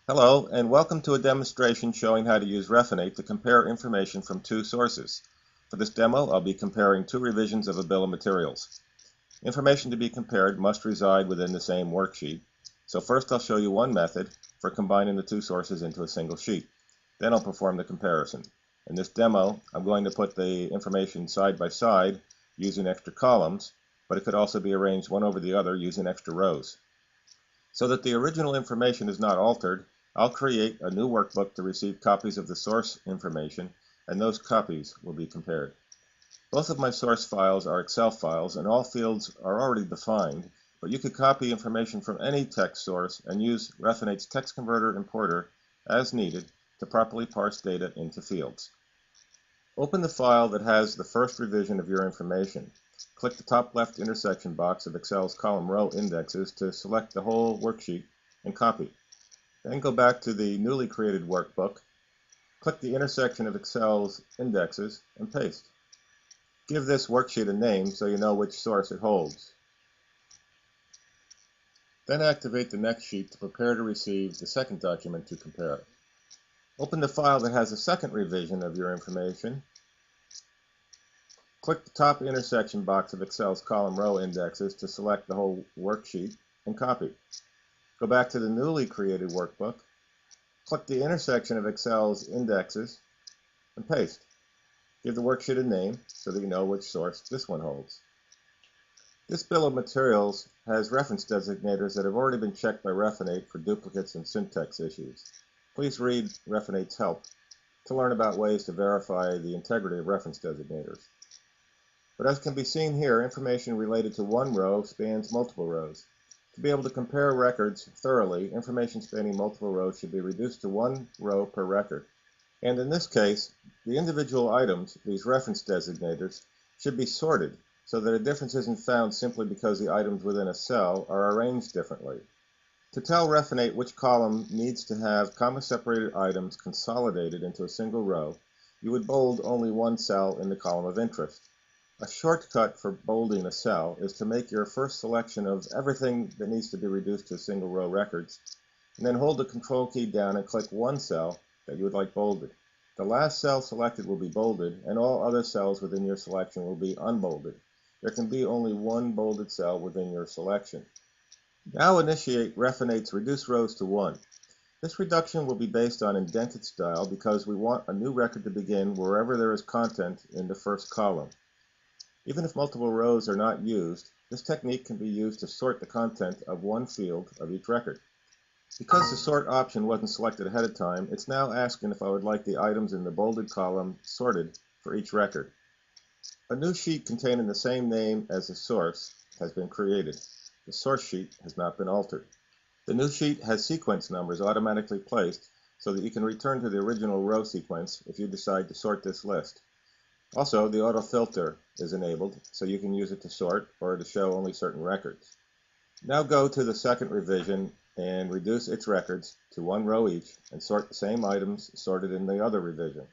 Hello, and welcome to a demonstration showing how to use Refinate to compare information from two sources. For this demo, I'll be comparing two revisions of a bill of materials. Information to be compared must reside within the same worksheet. So first I'll show you one method for combining the two sources into a single sheet. Then I'll perform the comparison. In this demo, I'm going to put the information side by side using extra columns, but it could also be arranged one over the other using extra rows. So that the original information is not altered, I'll create a new workbook to receive copies of the source information, and those copies will be compared. Both of my source files are Excel files, and all fields are already defined, but you could copy information from any text source and use Refinate's text converter importer as needed to properly parse data into fields. Open the file that has the first revision of your information. Click the top left intersection box of Excel's column row indexes to select the whole worksheet and copy. Then go back to the newly created workbook, click the intersection of Excel's indexes, and paste. Give this worksheet a name so you know which source it holds. Then activate the next sheet to prepare to receive the second document to compare. Open the file that has a second revision of your information. Click the top intersection box of Excel's column row indexes to select the whole worksheet and copy. Go back to the newly created workbook, click the intersection of Excel's indexes, and paste. Give the worksheet a name so that you know which source this one holds. This bill of materials has reference designators that have already been checked by Refinate for duplicates and syntax issues. Please read Refinate's help to learn about ways to verify the integrity of reference designators. But as can be seen here, information related to one row spans multiple rows. To be able to compare records thoroughly, information spanning multiple rows should be reduced to one row per record. And in this case, the individual items, these reference designators, should be sorted so that a difference isn't found simply because the items within a cell are arranged differently. To tell Refinate which column needs to have comma-separated items consolidated into a single row, you would bold only one cell in the column of interest. A shortcut for bolding a cell is to make your first selection of everything that needs to be reduced to single row records, and then hold the Control key down and click one cell that you would like bolded. The last cell selected will be bolded, and all other cells within your selection will be unbolded. There can be only one bolded cell within your selection. Now initiate Refinate's Reduce Rows to 1. This reduction will be based on indented style because we want a new record to begin wherever there is content in the first column. Even if multiple rows are not used, this technique can be used to sort the content of one field of each record. Because the sort option wasn't selected ahead of time, it's now asking if I would like the items in the bolded column sorted for each record. A new sheet containing the same name as the source has been created. The source sheet has not been altered. The new sheet has sequence numbers automatically placed so that you can return to the original row sequence if you decide to sort this list. Also, the auto filter is enabled, so you can use it to sort or to show only certain records. Now go to the second revision and reduce its records to one row each and sort the same items sorted in the other revision.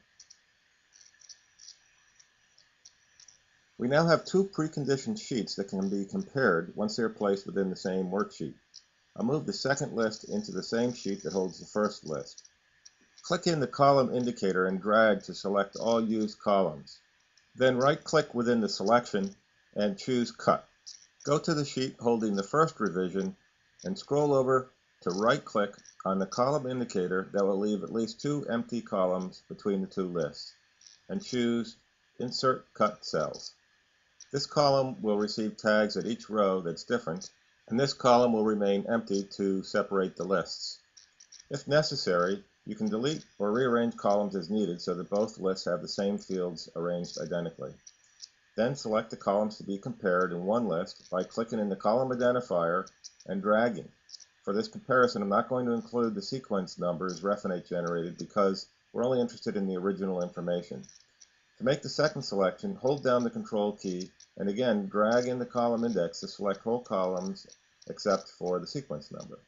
We now have two preconditioned sheets that can be compared once they are placed within the same worksheet. I'll move the second list into the same sheet that holds the first list. Click in the column indicator and drag to select all used columns. Then right-click within the selection and choose Cut. Go to the sheet holding the first revision and scroll over to right-click on the column indicator that will leave at least two empty columns between the two lists, and choose Insert Cut Cells. This column will receive tags at each row that's different, and this column will remain empty to separate the lists. If necessary, you can delete or rearrange columns as needed so that both lists have the same fields arranged identically. Then select the columns to be compared in one list by clicking in the column identifier and dragging. For this comparison, I'm not going to include the sequence numbers Refinate generated because we're only interested in the original information. To make the second selection, hold down the Control key and again drag in the column index to select whole columns except for the sequence number.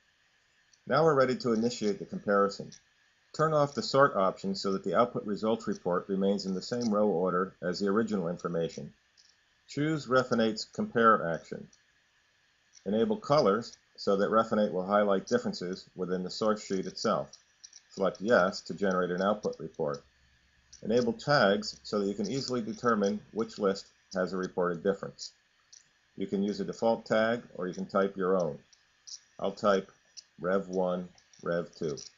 Now we're ready to initiate the comparison. Turn off the sort option so that the output results report remains in the same row order as the original information. Choose Refinate's Compare action. Enable colors so that Refinate will highlight differences within the source sheet itself. Select Yes to generate an output report. Enable tags so that you can easily determine which list has a reported difference. You can use a default tag or you can type your own. I'll type Rev1, Rev2.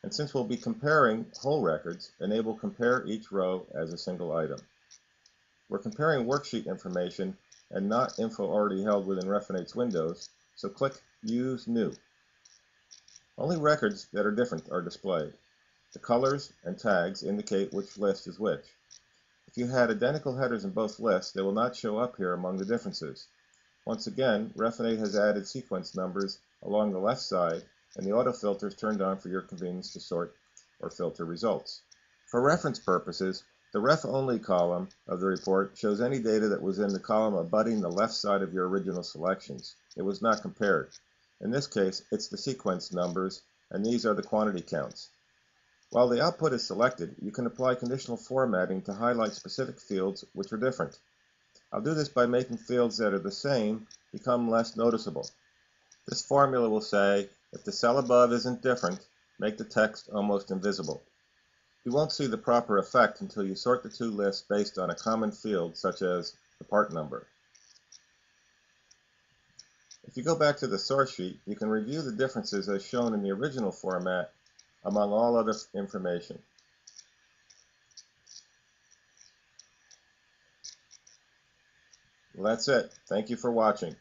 And since we'll be comparing whole records, enable Compare each row as a single item. We're comparing worksheet information and not info already held within Refinate's windows, so click Use New. Only records that are different are displayed. The colors and tags indicate which list is which. If you had identical headers in both lists, they will not show up here among the differences. Once again, Refinate has added sequence numbers along the left side, and the auto filter is turned on for your convenience to sort or filter results. For reference purposes, the Ref Only column of the report shows any data that was in the column abutting the left side of your original selections. It was not compared. In this case, it's the sequence numbers, and these are the quantity counts. While the output is selected, you can apply conditional formatting to highlight specific fields which are different. I'll do this by making fields that are the same become less noticeable. This formula will say, if the cell above isn't different, make the text almost invisible. You won't see the proper effect until you sort the two lists based on a common field, such as the part number. If you go back to the source sheet, you can review the differences as shown in the original format among all other information. Well, that's it. Thank you for watching.